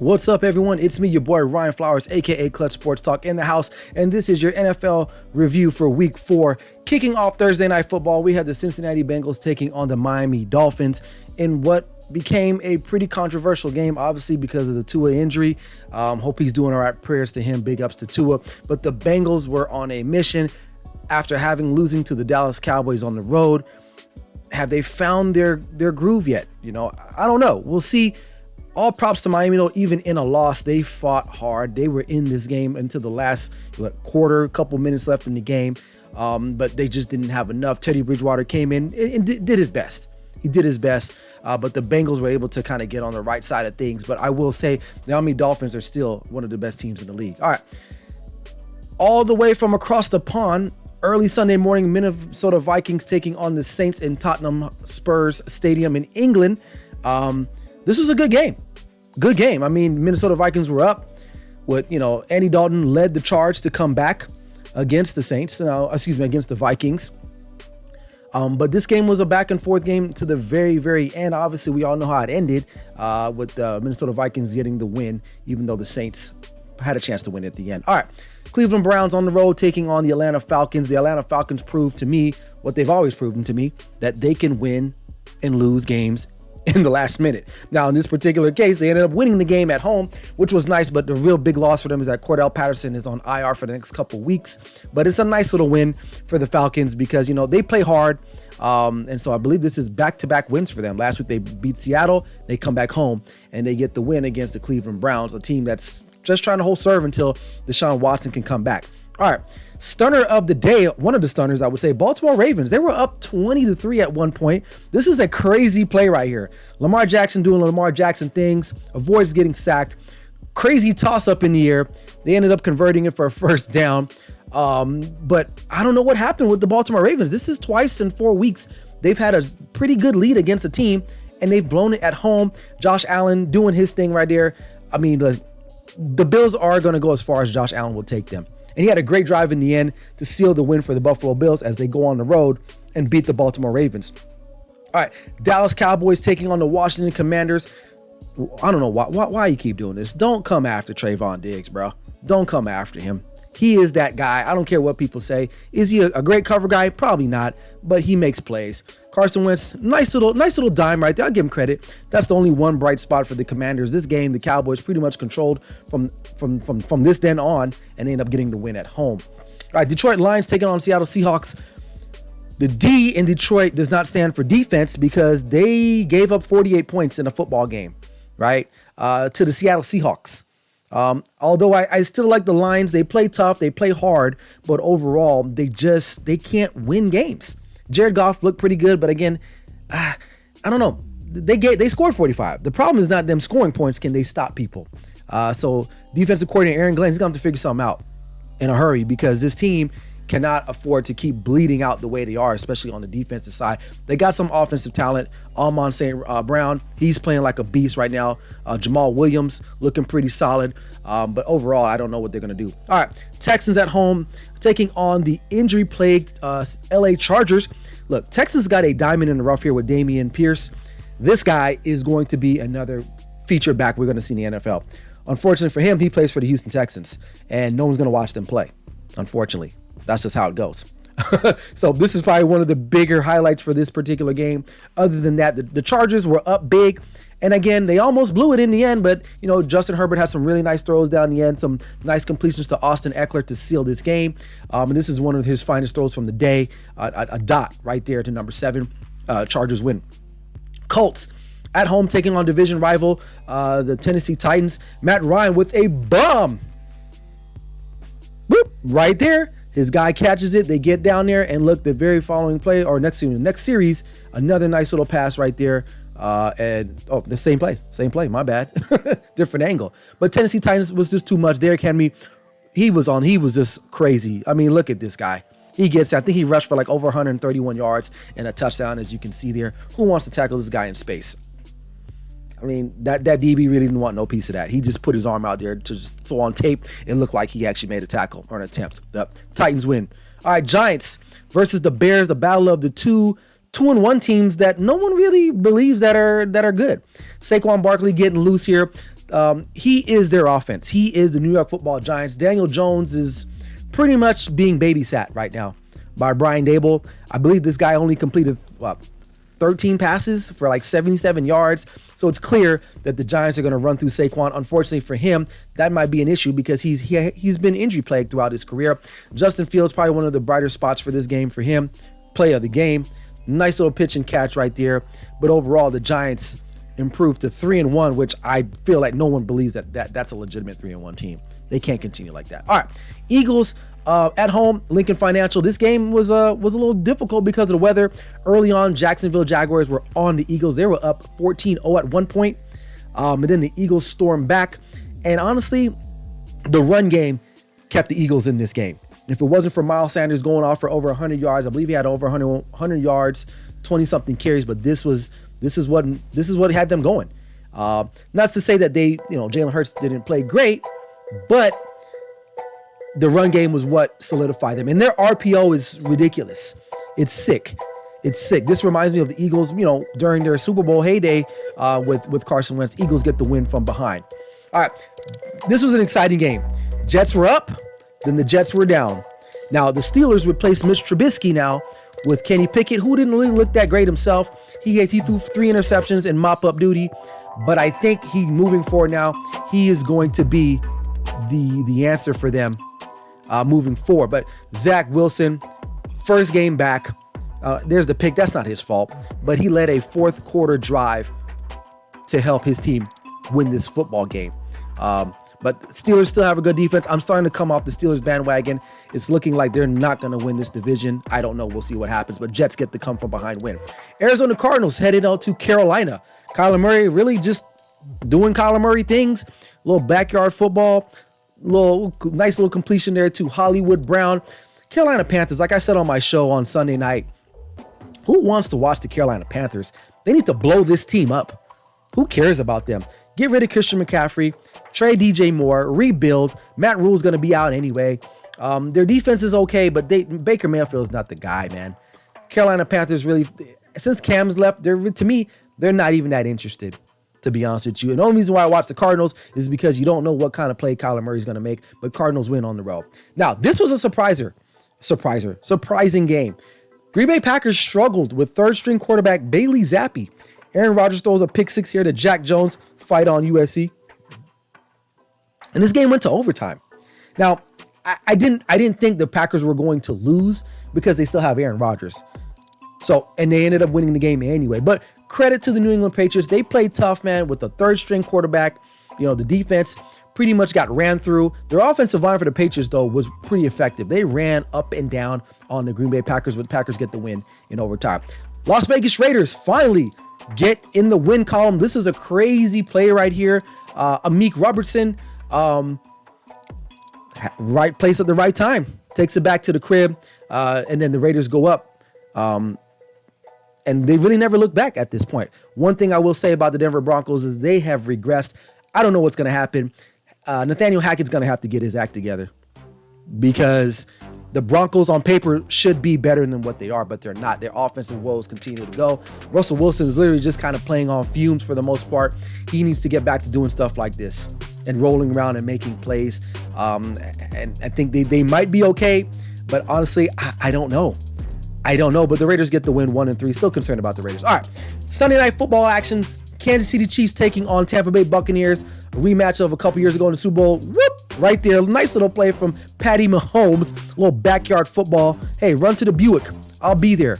What's up, everyone? It's me, your boy Ryan Flowers, aka Clutch Sports Talk, in the house, and this is your NFL review for Week 4. Kicking off Thursday Night Football, we had the Cincinnati Bengals taking on the Miami Dolphins in what became a pretty controversial game, obviously because of the Tua injury. Hope he's doing all right. Prayers to him. Big ups to Tua. But the Bengals were on a mission after losing to the Dallas Cowboys on the road. Have they found their groove yet? I don't know. We'll see. All props to Miami, though. Even in a loss, they fought hard. They were in this game until the last quarter, couple minutes left in the game, but they just didn't have enough. Teddy Bridgewater came in and did his best. He did his best, but the Bengals were able to kind of get on the right side of things. But I will say the Miami Dolphins are still one of the best teams in the league. All right. All the way from across the pond, early Sunday morning, Minnesota Vikings taking on the Saints in Tottenham Spurs Stadium in England. This was a good game. Good game. I mean, Minnesota Vikings were up with, Andy Dalton led the charge to come back against the Saints, against the Vikings. But this game was a back and forth game to the very, very end. Obviously, we all know how it ended with the Minnesota Vikings getting the win, even though the Saints had a chance to win at the end. All right. Cleveland Browns on the road taking on the Atlanta Falcons. The Atlanta Falcons proved to me what they've always proven to me, that they can win and lose games in the last minute. Now, in this particular case, they ended up winning the game at home, which was nice, but the real big loss for them is that Cordell Patterson is on IR for the next couple weeks. But it's a nice little win for the Falcons because, they play hard. And so I believe this is back-to-back wins for them. Last week, they beat Seattle. They come back home, and they get the win against the Cleveland Browns, a team that's just trying to hold serve until Deshaun Watson can come back. All right. Stunner of the day, one of the stunners, I would say, Baltimore Ravens. They were up 20-3 at one point. This is a crazy play right here. Lamar Jackson doing Lamar Jackson things, avoids getting sacked. Crazy toss up in the air. They ended up converting it for a first down. But I don't know what happened with the Baltimore Ravens. This is twice in 4 weeks. They've had a pretty good lead against a team, and they've blown it at home. Josh Allen doing his thing right there. I mean, the Bills are going to go as far as Josh Allen will take them. And he had a great drive in the end to seal the win for the Buffalo Bills as they go on the road and beat the Baltimore Ravens. All right, Dallas Cowboys taking on the Washington Commanders. I don't know why you keep doing this. Don't come after Trayvon Diggs, bro. Don't come after him. He is that guy. I don't care what people say. Is he a great cover guy? Probably not, but he makes plays. Carson Wentz, nice little dime right there. I'll give him credit. That's the only one bright spot for the Commanders. This game, the Cowboys pretty much controlled from this then on, and they end up getting the win at home. All right, Detroit Lions taking on Seattle Seahawks. The D in Detroit does not stand for defense because they gave up 48 points in a football game, right, to the Seattle Seahawks. Although I still like the Lions. They play tough, they play hard, but overall, they can't win games. Jared Goff looked pretty good, but again, I don't know. They scored 45. The problem is not them scoring points. Can they stop people? So defensive coordinator Aaron Glenn, he's going to have to figure something out in a hurry because this team cannot afford to keep bleeding out the way they are, especially on the defensive side. They got some offensive talent. Amon St. Brown, he's playing like a beast right now. Jamal Williams looking pretty solid. But overall, I don't know what they're going to do. All right, Texans at home taking on the injury-plagued LA Chargers. Look, Texans got a diamond in the rough here with Dameon Pierce. This guy is going to be another featured back we're going to see in the NFL. Unfortunately for him, he plays for the Houston Texans, and no one's going to watch them play, unfortunately. That's just how it goes. So this is probably one of the bigger highlights for this particular game. Other than that, the Chargers were up big. And again, they almost blew it in the end. But, Justin Herbert had some really nice throws down the end. Some nice completions to Austin Eckler to seal this game. And this is one of his finest throws from the day. A dot right there to number 7. Chargers win. Colts at home taking on division rival, the Tennessee Titans. Matt Ryan with a bomb. Boop, right there. His guy catches it. They get down there and look, the very following play or next series, another nice little pass right there. The same play. My bad. Different angle. But Tennessee Titans was just too much. Derrick Henry, he was just crazy. I mean, look at this guy. I think he rushed for like over 131 yards and a touchdown, as you can see there. Who wants to tackle this guy in space? I mean, that DB really didn't want no piece of that. He just put his arm out there so on tape it looked like he actually made a tackle or an attempt. The Titans win. All right, Giants versus the Bears, the battle of the two 2-1 teams that no one really believes that are good. Saquon Barkley getting loose here. he is their offense. He is the New York Football Giants. Daniel Jones is pretty much being babysat right now by Brian Dable. I believe this guy only completed 13 passes for like 77 yards. So it's clear that the Giants are going to run through Saquon. Unfortunately for him, that might be an issue because he's been injury plagued throughout his career. Justin Fields, probably one of the brighter spots for this game for him. Play of the game. Nice little pitch and catch right there. But overall, the Giants improved to 3-1, which I feel like no one believes that's a legitimate 3-1 team. They can't continue like that. All right, Eagles at home, Lincoln Financial. This game was a little difficult because of the weather. Early on, Jacksonville Jaguars were on the Eagles. They were up 14-0 at one point, and then the Eagles stormed back. And honestly, the run game kept the Eagles in this game. If it wasn't for Miles Sanders going off for over 100 yards, I believe he had over 100 yards, 20-something carries, but this is what had them going. Not to say that Jalen Hurts didn't play great, but the run game was what solidified them. And their RPO is ridiculous. It's sick. This reminds me of the Eagles, during their Super Bowl heyday with Carson Wentz. Eagles get the win from behind. All right, this was an exciting game. Jets were up, then the Jets were down. Now, the Steelers replaced Mitch Trubisky now with Kenny Pickett, who didn't really look that great himself. He threw 3 interceptions in mop-up duty, but I think moving forward now, he is going to be the answer for them moving forward. But Zach Wilson, first game back, there's the pick. That's not his fault, but he led a fourth quarter drive to help his team win this football game. But Steelers still have a good defense. I'm starting to come off the Steelers bandwagon. It's looking like they're not going to win this division. I don't know. We'll see what happens. But Jets get the come from behind win. Arizona Cardinals headed out to Carolina. Kyler Murray really just doing Kyler Murray things. A little backyard football. Nice little completion there to Hollywood Brown. Carolina Panthers, like I said on my show on Sunday night, who wants to watch the Carolina Panthers? They need to blow this team up. Who cares about them? Get rid of Christian McCaffrey, trade DJ Moore, rebuild. Matt Rule's going to be out anyway. Their defense is okay, but Baker Mayfield's not the guy, man. Carolina Panthers really, since Cam's left, to me, they're not even that interested, to be honest with you. And the only reason why I watch the Cardinals is because you don't know what kind of play Kyler Murray's going to make, but Cardinals win on the road. Now, this was a surprising game. Green Bay Packers struggled with third-string quarterback Bailey Zappi. Aaron Rodgers throws a pick 6 here to Jack Jones, fight on USC. And this game went to overtime. Now, I didn't think the Packers were going to lose because they still have Aaron Rodgers. And they ended up winning the game anyway. But credit to the New England Patriots. They played tough, man, with a third-string quarterback. The defense pretty much got ran through. Their offensive line for the Patriots, though, was pretty effective. They ran up and down on the Green Bay Packers, but the Packers get the win in overtime. Las Vegas Raiders finally get in the win column. This is a crazy play right here. Amik Robertson, right place at the right time, takes it back to the crib, and then the Raiders go up. And they really never look back at this point. One thing I will say about the Denver Broncos is they have regressed. I don't know what's going to happen. Nathaniel Hackett's going to have to get his act together because the Broncos on paper should be better than what they are, but they're not. Their offensive woes continue to go. Russell Wilson is literally just kind of playing on fumes for the most part. He needs to get back to doing stuff like this and rolling around and making plays. And I think they might be okay, but honestly, I don't know. But the Raiders get the win 1-3. Still concerned about the Raiders. All right, Sunday night football action. Kansas City Chiefs taking on Tampa Bay Buccaneers. A rematch of a couple years ago in the Super Bowl. Whoop! Right there. Nice little play from Patty Mahomes. A little backyard football. Hey, run to the Buick. I'll be there.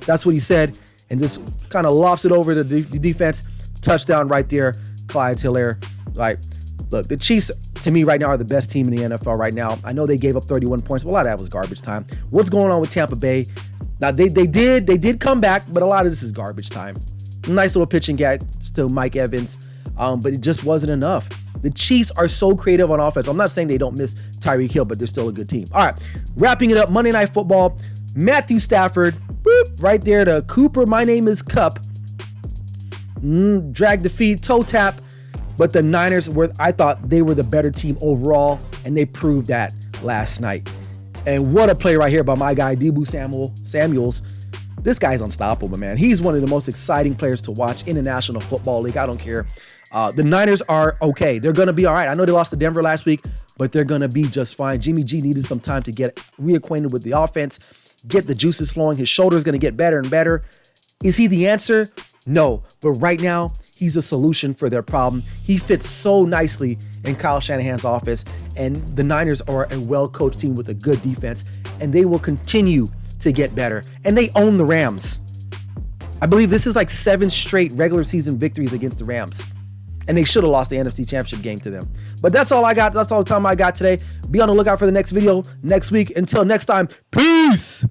That's what he said. And just kind of lofts it over to the defense. Touchdown right there. Clyde Hilaire. Right. Look, the Chiefs, to me right now, are the best team in the NFL right now. I know they gave up 31 points, but a lot of that was garbage time. What's going on with Tampa Bay? Now, they did come back, but a lot of this is garbage time. Nice little pitching catch to Mike Evans, but it just wasn't enough. The Chiefs are so creative on offense. I'm not saying they don't miss Tyreek Hill, but they're still a good team. All right, wrapping it up, Monday Night Football. Matthew Stafford, right there to Cooper, my name is Cup. Drag the feet, toe tap. But the Niners I thought they were the better team overall, and they proved that last night. And what a play right here by my guy, Deebo Samuels. This guy's unstoppable, man. He's one of the most exciting players to watch in the National Football League. I don't care The Niners are okay. They're going to be all right. I know they lost to Denver last week, but they're going to be just fine. Jimmy G needed some time to get reacquainted with the offense, get the juices flowing. His shoulder is going to get better and better. Is he the answer? No. But right now, he's a solution for their problem. He fits so nicely in Kyle Shanahan's office, and the Niners are a well-coached team with a good defense, and they will continue to get better. And they own the Rams. I believe this is like 7 straight regular season victories against the Rams. And they should have lost the NFC Championship game to them. But that's all I got. That's all the time I got today. Be on the lookout for the next video next week. Until next time, peace.